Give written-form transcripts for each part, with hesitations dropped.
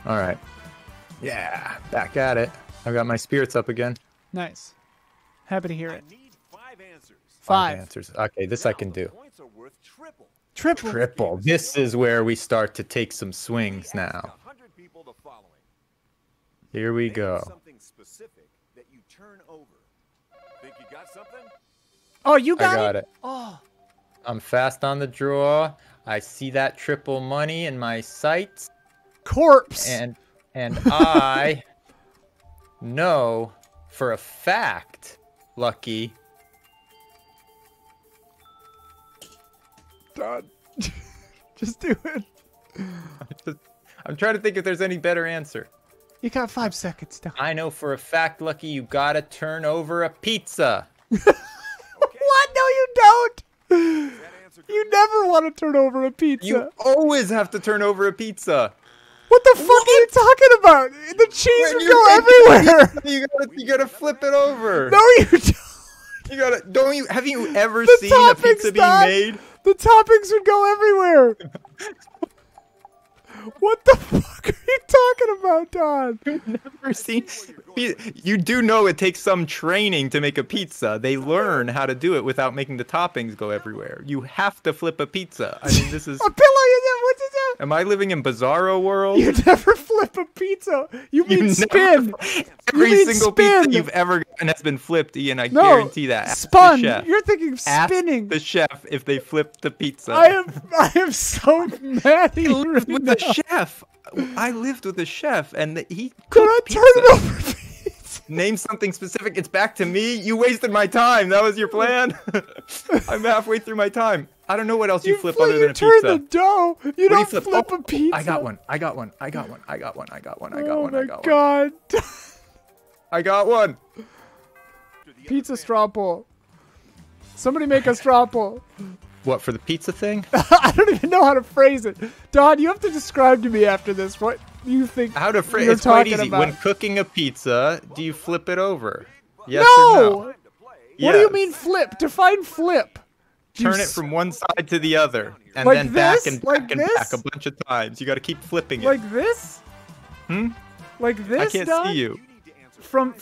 All right. Yeah, back at it. I've got my spirits up again. Nice. Happy to hear it. I need 5 answers. 5 answers. Okay, this I can do. Points are worth triple. Triple. This is where we start to take some swings now. 100 people the following. Here we Name go. something specific that you turn over. Think you got something? Oh, you I got, got it. Oh. I'm fast on the draw. I see that triple money in my sights. Corpse. And I know for a fact, Lucky. Done. Just do it. I'm trying to think if there's any better answer. You got 5 seconds. Done. I know for a fact, Lucky, you gotta turn over a pizza. What? No, you don't. You never want to turn over a pizza. You always have to turn over a pizza. What the fuck are you talking about? The cheese would go everywhere. You gotta flip it over. No, you don't. Have you ever The seen a toppings, pizza being Don. made? The toppings would go everywhere. What the fuck are you talking about, Don? Never seen. You do know it takes some training to make a pizza. They learn how to do it without making the toppings go everywhere. You have to flip a pizza. I mean, this is. A pillow, you know, what's it do? Am I living in Bizarro world? You never flip a pizza. You mean spin. Every mean single spin. pizza you've ever gotten has been flipped, Ian. I No, guarantee that. Ask spun. the chef. You're thinking of Ask spinning. the chef if they flipped the pizza. I am so mad at He you lived right with now. a chef. I lived with a chef, and he Did I cooked turn pizza. it over pizza? Name something specific. It's back to me. You wasted my time. That was your plan. I'm halfway through my time. I don't know what else you flip other than a turn pizza. the dough. You What do don't flip? flip Oh, a pizza. I got one. I got one. I got one. I got one. I got one. I got one. Oh my one. god. I got one. Pizza straw poll. Somebody make a straw poll. What, for the pizza thing? I don't even know how to phrase it. Don, you have to describe to me after this what you think How to phrase you're it's quite talking easy. about. When cooking a pizza, do you flip it over? Yes No! or no? What do you Yes. mean flip? Define flip. Do you Turn it s- from one side to the other, and Like then back this? and Like back and this? back a bunch of times. You got to keep flipping it. like this? Hmm? Like this, I can't Don? see you. From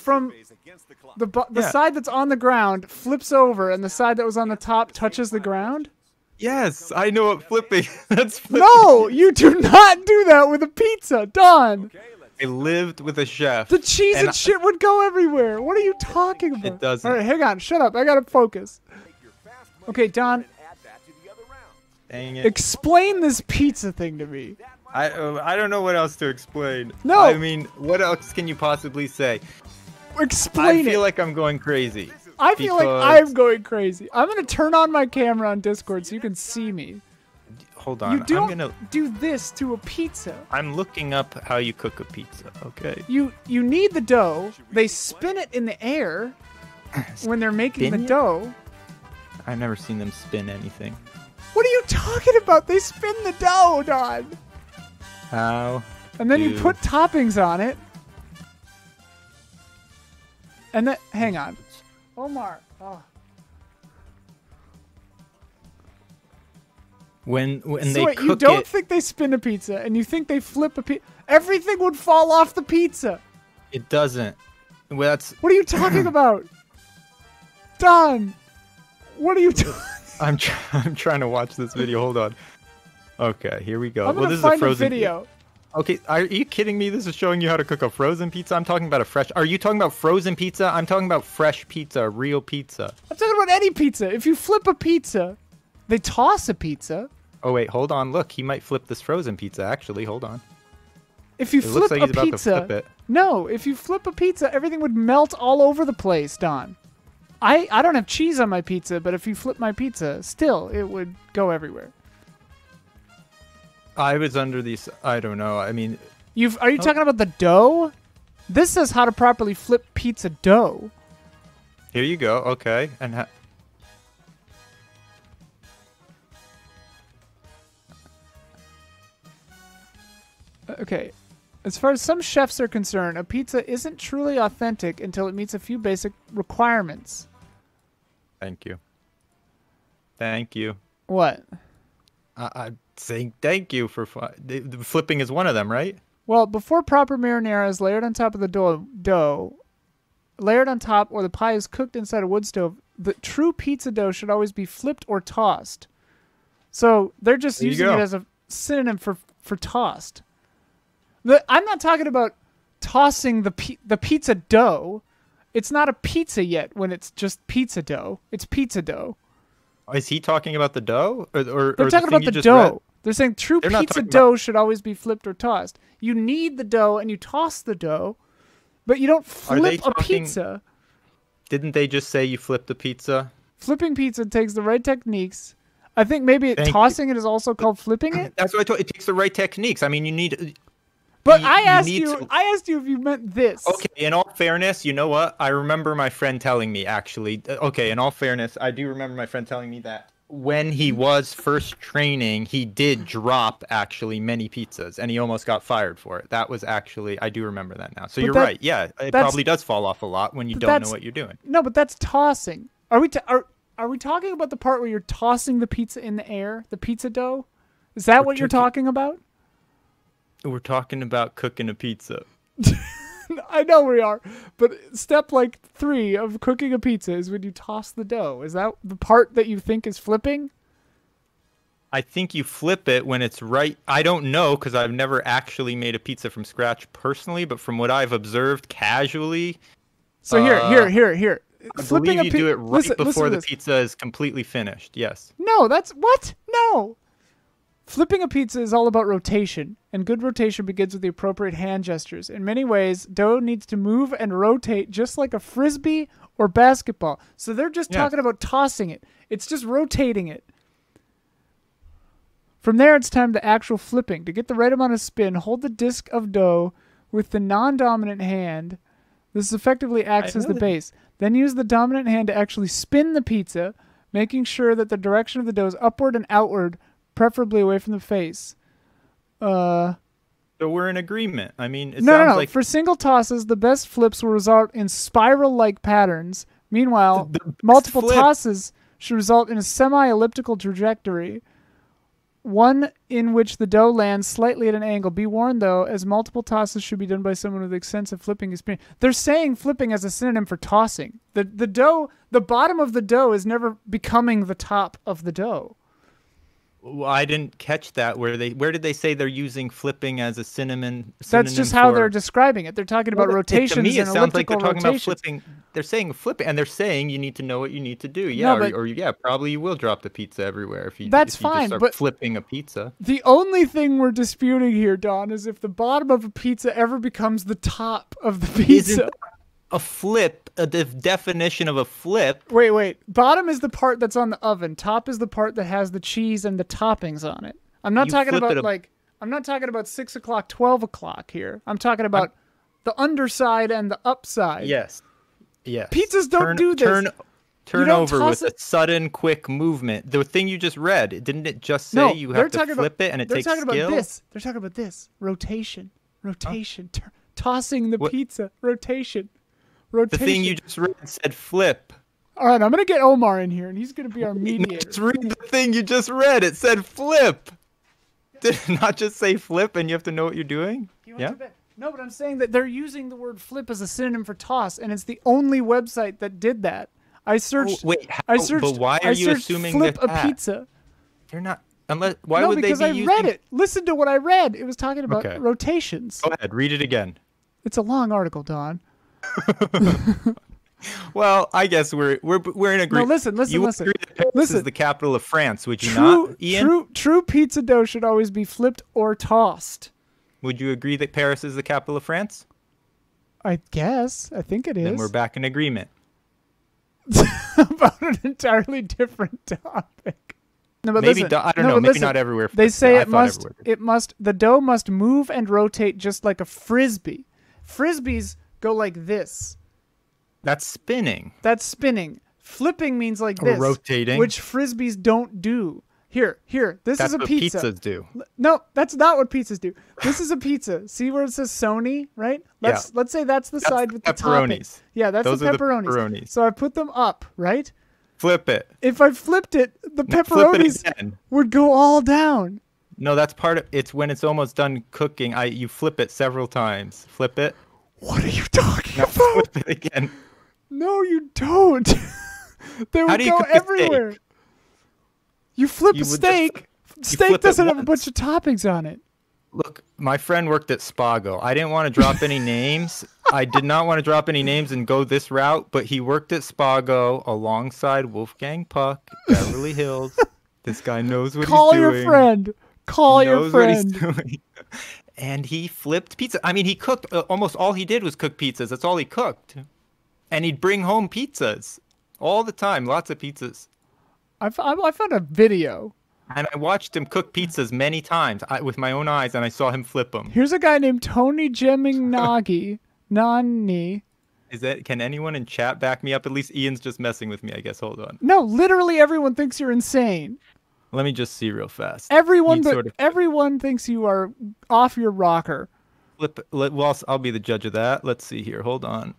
the Yeah. side that's on the ground flips over, and the side that was on the top touches the ground? Yes, I know what flipping. That's flipping. No, you do not do that with a pizza, Don. I lived with a chef. The cheese And and shit would go everywhere. What are you talking about? It doesn't. All right, hang on. Shut up. I gotta focus. Okay, Don, Dang it. explain this pizza thing to me. I don't know what else to explain. No. I mean, what else can you possibly say? Explain I feel it. like I'm going crazy. I feel like because- I'm going crazy. I'm gonna turn on my camera on Discord so you can see me. Hold on. You don't I'm gonna. do this to a pizza. I'm looking up how you cook a pizza. Okay. You knead the dough. They spin it in the air when they're making Spin the it? dough. I've never seen them spin anything. What are you talking about? They spin the dough, Don. How? And then you do- put toppings on it. And then, hang on. Omar. Oh. When So they wait, cook you don't it, think they spin a pizza, and you think they flip a pizza? Everything would fall off the pizza. it doesn't. Well, that's. What are you talking about? Don, what are you doing? I'm trying to watch this video. Hold on. Okay, here we go. I'm Well, gonna this find is a frozen video. Okay, are you kidding me? This is showing you how to cook a frozen pizza. I'm talking about a fresh. Are you talking about frozen pizza? I'm talking about fresh pizza, real pizza. I'm talking about any pizza. If you flip a pizza, they toss a pizza. Oh wait, hold on. Look, he might flip this frozen pizza. Actually, hold on. If you It flip looks like a he's about to pizza, flip it. no. If you flip a pizza, everything would melt all over the place, Don. I don't have cheese on my pizza, but if you flip my pizza, still it would go everywhere. I was under these. I don't know. I mean, Are you talking about the dough? This says how to properly flip pizza dough. here you go. Okay, and Okay. As far as some chefs are concerned, a pizza isn't truly authentic until it meets a few basic requirements. thank you. Thank you. What? I'm saying thank you for the flipping is one of them, right? Well, before proper marinara is layered on top of the dough, layered on top, or the pie is cooked inside a wood stove, the true pizza dough should always be flipped or tossed. So they're just using it as a synonym for tossed. I'm not talking about tossing the pizza dough. It's not a pizza yet when it's just pizza dough. It's pizza dough. Is he talking about the dough? Or they're talking about the dough. They're saying true pizza dough should always be flipped or tossed. You knead the dough and you toss the dough, but you don't flip a pizza. Didn't they just say you flip the pizza? Flipping pizza takes the right techniques. I think maybe tossing it is also called flipping it. That's what I told you. It takes the right techniques. I mean, you need... But I asked you if you meant this. Okay, in all fairness, you know what? I remember my friend telling me, actually. Okay, in all fairness, I do remember my friend telling me that when he was first training, he did drop, actually, many pizzas, and he almost got fired for it. That was actually... I do remember that now. So you're right. Yeah, it probably does fall off a lot when you don't know what you're doing. No, but that's tossing. Are we talking about the part where you're tossing the pizza in the air, the pizza dough? Is that what you're talking about? We're talking about cooking a pizza. I know we are, but step 3 of cooking a pizza is when you toss the dough. Is that the part that you think is flipping? I think you flip it when it's right. I don't know because I've never actually made a pizza from scratch personally, but from what I've observed casually. So here. I believe you do it right before the pizza is completely finished. Yes. No, that's what? No. Flipping a pizza is all about rotation, and good rotation begins with the appropriate hand gestures. In many ways, dough needs to move and rotate just like a frisbee or basketball. So they're just talking about tossing it. It's just rotating it. From there, it's time to actual flipping. To get the right amount of spin, hold the disc of dough with the non-dominant hand. This effectively acts as the base. Then use the dominant hand to actually spin the pizza, making sure that the direction of the dough is upward and outward, preferably away from the face. So we're in agreement. I mean, it no. sounds like... For single tosses, the best flips will result in spiral-like patterns. Meanwhile, multiple tosses should result in a semi-elliptical trajectory, one in which the dough lands slightly at an angle. Be warned, though, as multiple tosses should be done by someone with extensive flipping experience. They're saying flipping as a synonym for tossing. The bottom of the dough is never becoming the top of the dough. Well, I didn't catch that. Where did they say they're using flipping as a synonym? That's just how they're describing it. They're talking about rotations. To me, it sounds like they're talking about flipping. They're saying flipping, and they're saying you need to know what you need to do. Yeah, probably you will drop the pizza everywhere if you. That's fine, just start flipping a pizza. The only thing we're disputing here, Don, is if the bottom of a pizza ever becomes the top of the pizza. Isn't a flip, the definition of a flip. Wait. Bottom is the part that's on the oven. Top is the part that has the cheese and the toppings on it. I'm not talking about I'm not talking about 6 o'clock, 12 o'clock here. I'm talking about the underside and the upside. Yes. Pizzas don't do this. Turn over with a sudden, quick movement. The thing you just read, didn't it just say you have to flip it and it takes skill? They're talking about this. Rotation. Tossing the pizza. Rotation. The thing you just read said flip. All right, I'm going to get Omar in here, and he's going to be our mediator. Just read the thing you just read. It said flip. Did it not just say flip, and you have to know what you're doing? No, but I'm saying that they're using the word flip as a synonym for toss, and it's the only website that did that. I searched. But why are you assuming flip that? A pizza. They're not. Why would they be using? No, because I read it. Listen to what I read. It was talking about rotations. Go ahead, read it again. It's a long article, Don. Well, I guess we're in agreement. No, listen. You agree that Paris is the capital of France, would you not, Ian? True pizza dough should always be flipped or tossed. Would you agree that Paris is the capital of France? I guess. I think it is. Then we're back in agreement. About an entirely different topic. No, but maybe listen, I don't know. Maybe not everywhere. They say the dough must move and rotate just like a frisbee. Frisbees go like this. That's spinning. Flipping means like this. Rotating. Which frisbees don't do. Here. This is a pizza. That's what pizzas do. No, that's not what pizzas do. This is a pizza. See where it says Sony, right? Let's say that's the side with the topping. Yeah, that's the pepperonis. So I put them up, right? Flip it. If I flipped it, the pepperonis would go all down. No, that's part of it's when it's almost done cooking. You flip it several times. Flip it. What are you talking Now about? flip it again. No, you don't. They How would do you go cook a steak? everywhere. You flip You a would just steak. Steak flip it doesn't have a once. bunch of toppings on it. Look, my friend worked at Spago. I didn't want to drop any names. I did not want to drop any names and go this route, but he worked at Spago alongside Wolfgang Puck, Beverly Hills. This guy knows what Call he's doing. your friend. Call He your knows what he's friend. doing. And he flipped pizza. I mean, he cooked. Almost all he did was cook pizzas. That's all he cooked. And he'd bring home pizzas all the time. Lots of pizzas. I found a video. And I watched him cook pizzas many times with my own eyes, and I saw him flip them. Here's a guy named Tony Gemignagi. Nani. Can anyone in chat back me up? At least Ian's just messing with me, I guess. Hold on. No, literally everyone thinks you're insane. Let me just see real fast. Everyone, He but sort of everyone thinks you are off your rocker. well, I'll be the judge of that. Let's see here. Hold on.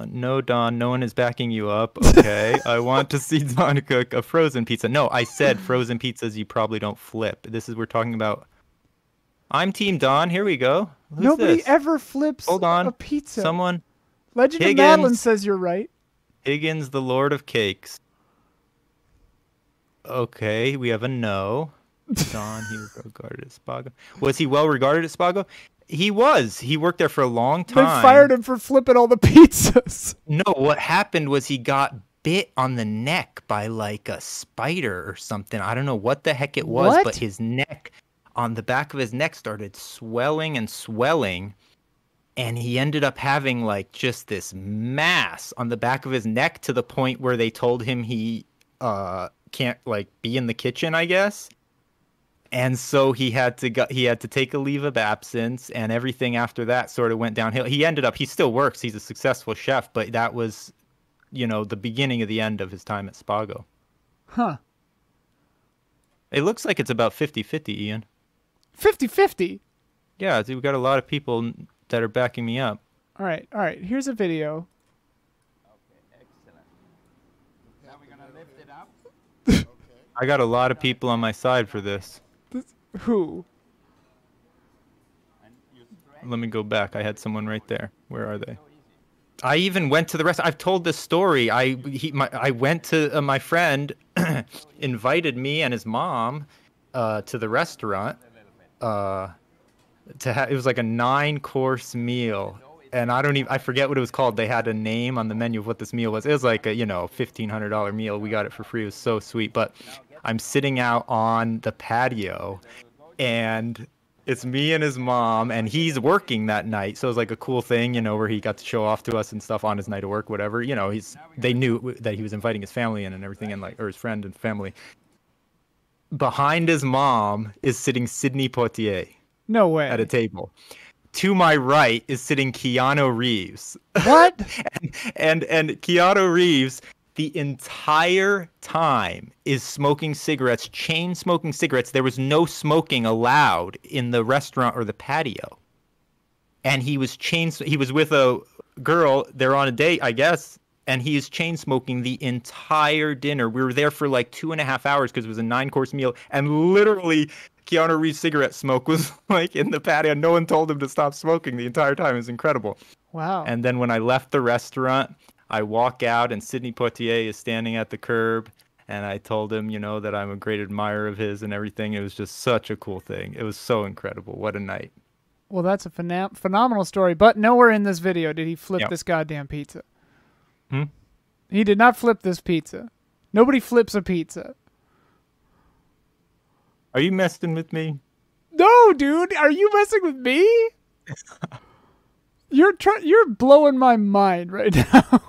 No, Don, no one is backing you up. Okay. I want to see Don cook a frozen pizza. No, I said frozen pizzas you probably don't flip. We're talking about. I'm Team Don. Here we go. Who's Nobody this? ever flips Hold on. a pizza. Someone. Legend of Higgins. Madeline says you're right. Higgins, the Lord of Cakes. Okay, we have a no. Don, he was regarded at Spago. Was he well regarded at Spago? He was. He worked there for a long They time. fired him for flipping all the pizzas. No, what happened was he got bit on the neck by like a spider or something. I don't know what the heck it was, What? but his neck, on the back of his neck, started swelling and swelling. And he ended up having like just this mass on the back of his neck to the point where they told him he can't like be in the kitchen, I guess. And so he had to take a leave of absence, and everything after that sort of went downhill. He still works. He's a successful chef, but that was, the beginning of the end of his time at Spago. Huh. It looks like it's about 50-50, Ian. 50-50. Yeah, we've got a lot of people that are backing me up. All right. Here's a video. Okay, excellent. Now we're gonna lift it up. I got a lot of people on my side for this. Who? And you stretch. Let me go back. I had someone right there. Where are they? I even went to the restaurant. I've told this story. I went to my friend invited me and his mom to the restaurant. It was like a 9-course meal, and I forget what it was called. They had a name on the menu of what this meal was. It was like a $1,500 meal. We got it for free. It was so sweet. But I'm sitting out on the patio, and it's me and his mom, and he's working that night. So it was like a cool thing, where he got to show off to us and stuff on his night of work, whatever. They knew that he was inviting his family in and everything, and or his friend and family. Behind his mom is sitting Sidney Poitier No way. at a table. To my right is sitting Keanu Reeves. What? and Keanu Reeves the entire time is smoking cigarettes, chain smoking cigarettes. There was no smoking allowed in the restaurant or the patio. And he was with a girl, they're on a date, I guess, and he is chain smoking the entire dinner. We were there for like 2.5 hours because it was a 9-course meal, and literally Keanu Reeves' cigarette smoke was like in the patio. No one told him to stop smoking the entire time. It was incredible. Wow. And then when I left the restaurant, I walk out and Sidney Poitier is standing at the curb, and I told him, that I'm a great admirer of his and everything. It was just such a cool thing. It was so incredible. What a night. Well, that's a phenomenal story, but nowhere in this video did he flip Yep. this goddamn pizza. Hmm? He did not flip this pizza. Nobody flips a pizza. Are you messing with me? No, dude, are you messing with me? You're blowing my mind right now.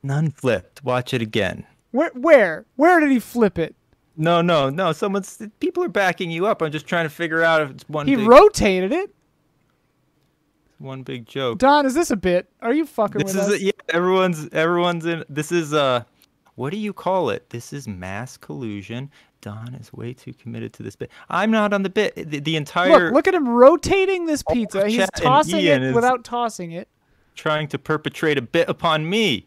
None flipped. Watch it again. Where did he flip it? No. People are backing you up. I'm just trying to figure out if it's He rotated it. one big joke. Don, is this a bit? Are you fucking This with is us? yeah. Everyone's in. This is what do you call it? This is mass collusion. Don is way too committed to this bit. I'm not on the bit. The entire Look at him rotating this pizza. He's chat and tossing Ian it is- without tossing it. trying to perpetrate a bit upon me.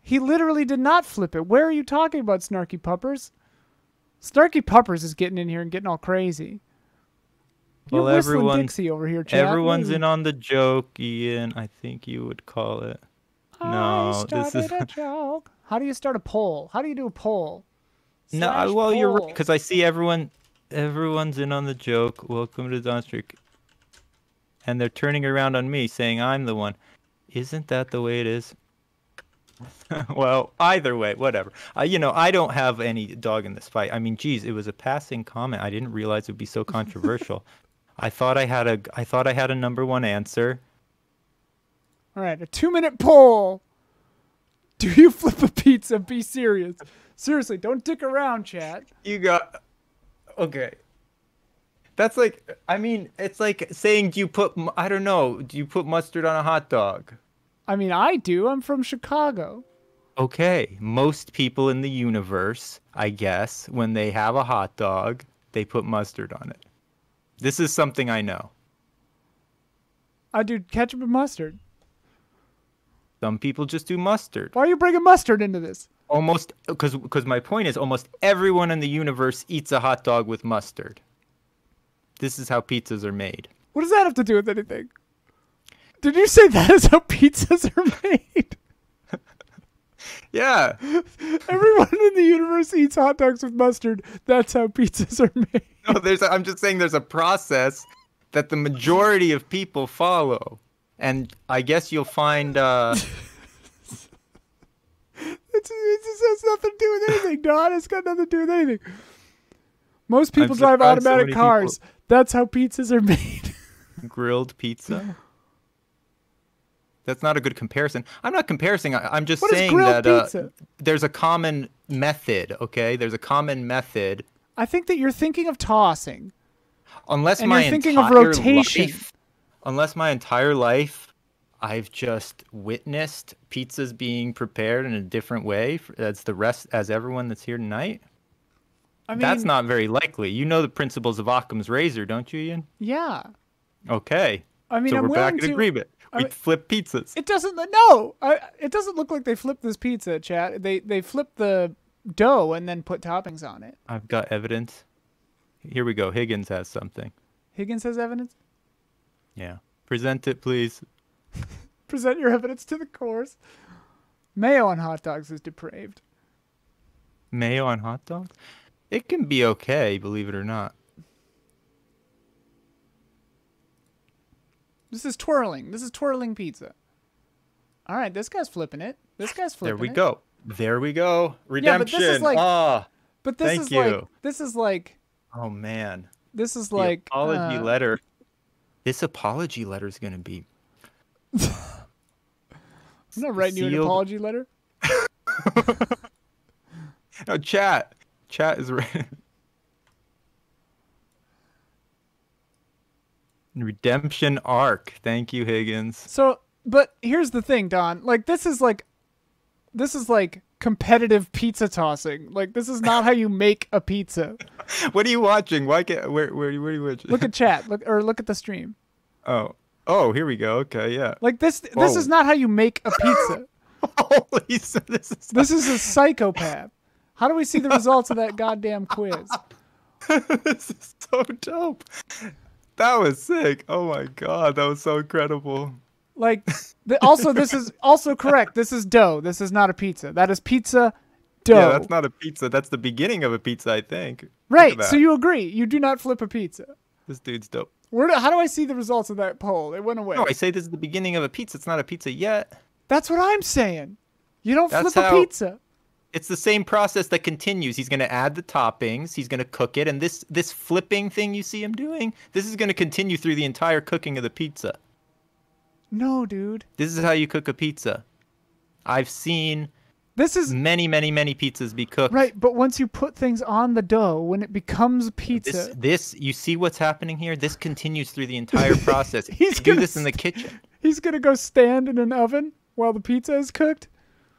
He literally did not flip it. Where are you talking about, Snarky Puppers? Snarky Puppers is getting in here and getting all crazy. You're Well, whistling Dixie over here, chat. everyone's in on the joke, Ian. I think you would call it. No, this is a joke. How do you start a poll? How do you do a poll? no. Well, you're right because I see everyone's in on the joke. Welcome to Donstrick, and they're turning around on me, saying I'm the one. Isn't that the way it is? Well, either way, whatever. You know, I don't have any dog in this fight. I mean, geez, it was a passing comment. I didn't realize it would be so controversial. I thought I had a number one answer. All right, a 2-minute poll. Do you flip a pizza? Be serious. Seriously, don't dick around, chat. You got okay. That's like, I mean, it's like saying, I don't know, do you put mustard on a hot dog? I mean, I do. I'm from Chicago. Okay, most people in the universe, I guess, when they have a hot dog, they put mustard on it. This is something I know. I do ketchup and mustard. Some people just do mustard. Why are you bringing mustard into this? Almost, because my point is almost everyone in the universe eats a hot dog with mustard. This is how pizzas are made. What does that have to do with anything? Did you say that is how pizzas are made? Yeah. Everyone in the universe eats hot dogs with mustard. That's how pizzas are made. No, I'm just saying there's a process that the majority of people follow. And I guess you'll find... It just has nothing to do with anything, Don. It's got nothing to do with anything. Most people drive automatic cars. That's how pizzas are made. Grilled pizza? That's not a good comparison. I'm not comparing. I'm just saying that there's a common method, okay? There's a common method. I think that you're thinking of tossing. Unless and you're thinking of rotation. Unless my entire life I've just witnessed pizzas being prepared in a different way as everyone that's here tonight. I mean, that's not very likely. You know the principles of Occam's razor, don't you, Ian? Yeah. Okay. I mean, so we're back in agreement. We flip pizzas. It doesn't. No, it doesn't look like they flipped this pizza, chat. They flipped the dough and then put toppings on it. I've got evidence. Here we go. Higgins has something. Higgins has evidence? Yeah. Present it, please. Present your evidence to the course. Mayo on hot dogs is depraved. Mayo on hot dogs? It can be okay, believe it or not. This is twirling. This is twirling pizza. All right, this guy's flipping it. This guy's flipping it. There we go. There we go. Redemption. Yeah, but this is like, but this is like, this is like. Oh man. This is like apology letter. This apology letter is gonna be. I'm not writing you an apology letter. No, chat is right. Redemption arc. Thank you, Higgins. So, but here's the thing, Don. Like, this is like competitive pizza tossing. Like, this is not how you make a pizza. What are you watching? Where are you watching? Look at chat. Look at the stream. Oh, here we go. Okay, yeah. Like this is not how you make a pizza. Holy, this is a psychopath. How do we see the results of that goddamn quiz? This is so dope. That was sick. Oh my god, that was so incredible. Like, this is also correct. This is dough. This is not a pizza. That is pizza dough. Yeah, that's not a pizza. That's the beginning of a pizza, I think. Right. So you agree. You do not flip a pizza. This dude's dope. How do I see the results of that poll? It went away. No, I say this is the beginning of a pizza. It's not a pizza yet. That's what I'm saying. You don't flip a pizza. It's the same process that continues. He's going to add the toppings. He's going to cook it. And this flipping thing you see him doing, this is going to continue through the entire cooking of the pizza. No, dude. This is how you cook a pizza. I've seen many pizzas be cooked. Right, but once you put things on the dough, when it becomes pizza... This you see what's happening here? This continues through the entire process. You do this in the kitchen. He's going to go stand in an oven while the pizza is cooked?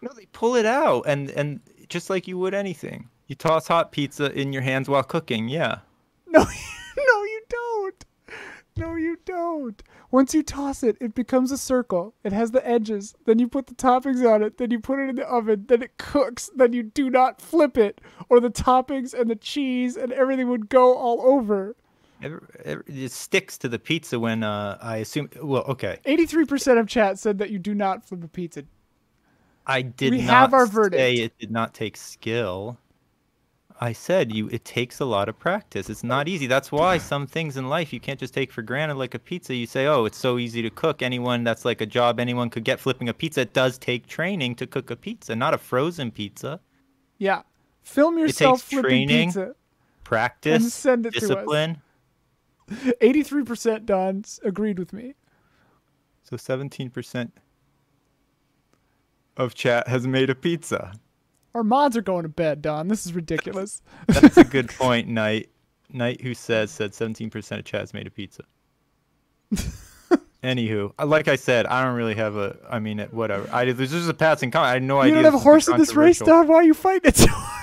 No, they pull it out, and just like you would anything. You toss hot pizza in your hands while cooking, yeah. No, you don't. No, you don't. Once you toss it, it becomes a circle. It has the edges. Then you put the toppings on it. Then you put it in the oven. Then it cooks. Then you do not flip it, or the toppings and the cheese and everything would go all over. It sticks to the pizza when I assume. Well, okay. 83% of chat said that you do not flip a pizza. I did We not have our verdict. say it did not take skill. I said it takes a lot of practice. It's not easy. That's why some things in life you can't just take for granted, like a pizza. You say, oh, it's so easy to cook. That's like a job anyone could get, flipping a pizza. It does take training to cook a pizza, not a frozen pizza. Yeah. Film yourself flipping training, pizza. Practice, and send it discipline. To us. 83% Don agreed with me. So 17% of chat has made a pizza. Our mods are going to bed, Don. This is ridiculous. That's a good point, Knight. Knight, who said 17% of chat has made a pizza. Anywho, like I said, I don't really have whatever. This is a passing comment. I had no idea. You don't have a horse in this race, Don? Why are you fighting it so hard?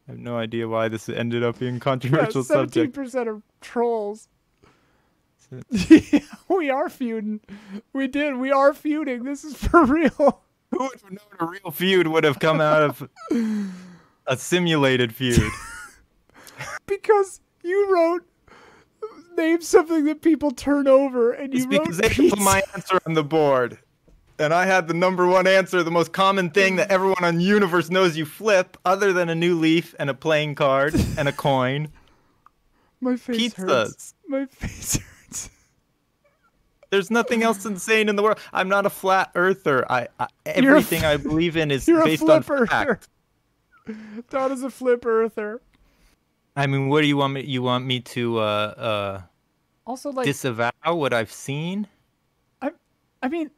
I have no idea why this ended up being a controversial subject. 17% are trolls. Yeah, we are feuding. We are feuding. This is for real. Who would have known a real feud would have come out of a simulated feud? Because you wrote, name something that people turn over, and you wrote because they pizza. put my answer on the board. And I had the number one answer, the most common thing that everyone on Universe knows you flip, other than a new leaf and a playing card and a coin. My face Pizzas. hurts. My face hurts. There's nothing else insane in the world. I'm not a flat earther. Everything I believe in is based on fact. Don is a flip earther. I mean, what do you want me? You want me to also like disavow what I've seen? I mean,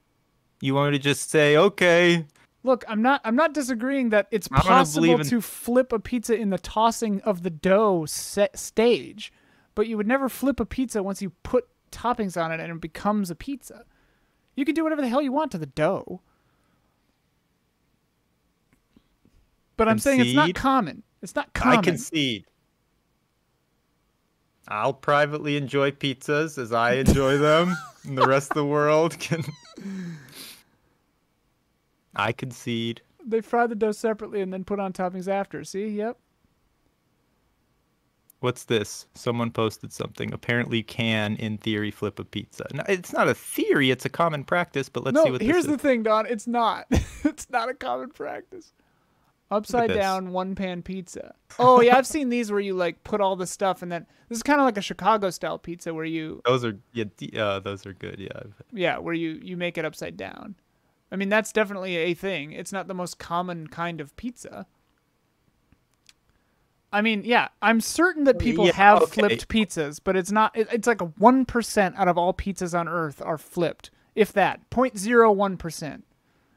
you want me to just say, okay? Look, I'm not disagreeing that it's possible to flip a pizza in the tossing of the dough stage, but you would never flip a pizza once you put toppings on it and it becomes a pizza. You can do whatever the hell you want to the dough. But I'm saying it's not common. It's not common. I concede. I'll privately enjoy pizzas as I enjoy them, and the rest of the world can. I concede. They fry the dough separately and then put on toppings after. See? Yep. What's this? Someone posted something. Apparently, you can, in theory, flip a pizza. No, it's not a theory. It's a common practice. But let's see what this is. Here's the thing, Don. It's not. It's not a common practice. Upside down one-pan pizza. Oh, yeah, I've seen these where you, like, put all the stuff and then... This is kind of like a Chicago-style pizza where you... Those are good, yeah. Yeah, where you make it upside down. I mean, that's definitely a thing. It's not the most common kind of pizza. I mean, yeah, I'm certain that people have flipped pizzas, but it's not... It's like a 1% out of all pizzas on Earth are flipped. If that. 0.01%.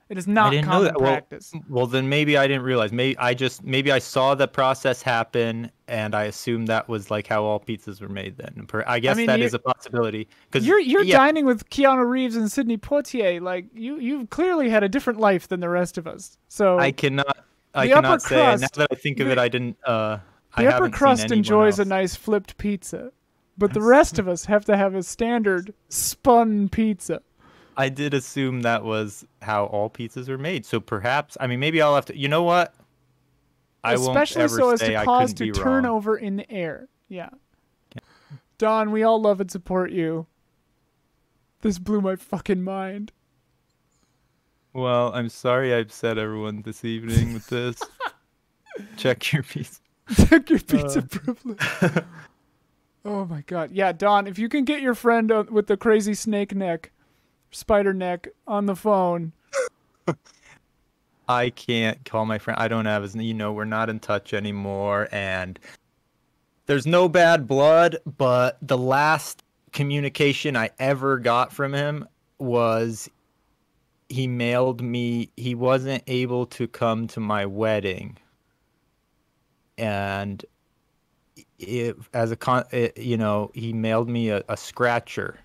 It is not common practice. Well, then maybe I didn't realize. Maybe I saw the process happen, and I assumed that was like how all pizzas were made. Then I guess that is a possibility. Because you're dining with Keanu Reeves and Sidney Poitier. Like you've clearly had a different life than the rest of us. So I cannot say. Now that I think of it, I didn't. The upper crust enjoys a nice flipped pizza, but the rest of us have to have a standard spun pizza. I did assume that was how all pizzas were made. So perhaps, I mean, maybe I'll have to. You know what? Especially so as to cause to turn over in the air. Yeah. Don, we all love and support you. This blew my fucking mind. Well, I'm sorry I upset everyone this evening with this. Check your pizza. Check your pizza privilege. Oh my god. Yeah, Don, if you can get your friend with the crazy snake neck, spider neck on the phone. I can't call my friend. I don't have his, we're not in touch anymore, and there's no bad blood, but the last communication I ever got from him was he mailed me. He wasn't able to come to my wedding, and he mailed me a scratcher.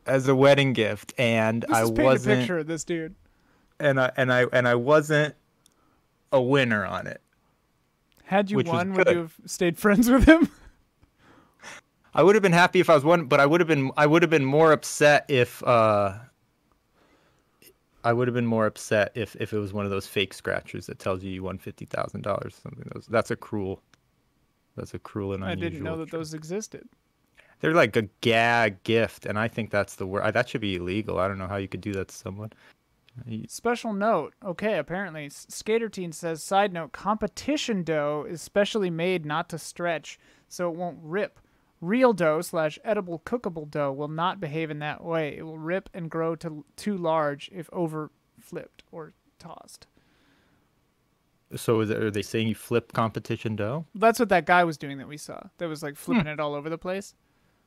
As a wedding gift, and I wasn't. Paint a picture of this dude. And I wasn't a winner on it. Had you won, would you have stayed friends with him? I would have been happy if I was one, but I would have been more upset if I would have been more upset if it was one of those fake scratchers that tells you won $50,000 something. That's a cruel and unusual. I didn't know that those existed. They're like a gag gift, and I think that's the word. That should be illegal. I don't know how you could do that to someone. Special note. Okay, apparently Skater Teen says, side note, competition dough is specially made not to stretch, so it won't rip. Real dough / edible cookable dough will not behave in that way. It will rip and grow too large if over flipped or tossed. So are they saying you flip competition dough? That's what that guy was doing that we saw. That was like flipping it all over the place.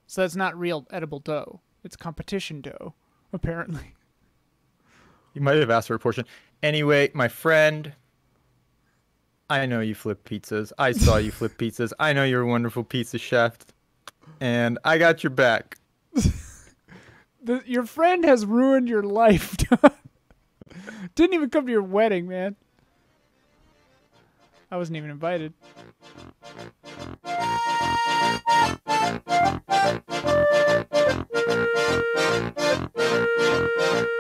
So that's not real edible dough. It's competition dough, apparently. You might have asked for a portion. Anyway, my friend, I know you flip pizzas. I saw you flip pizzas. I know you're a wonderful pizza chef. And I got your back. Your friend has ruined your life. Didn't even come to your wedding, man. I wasn't even invited.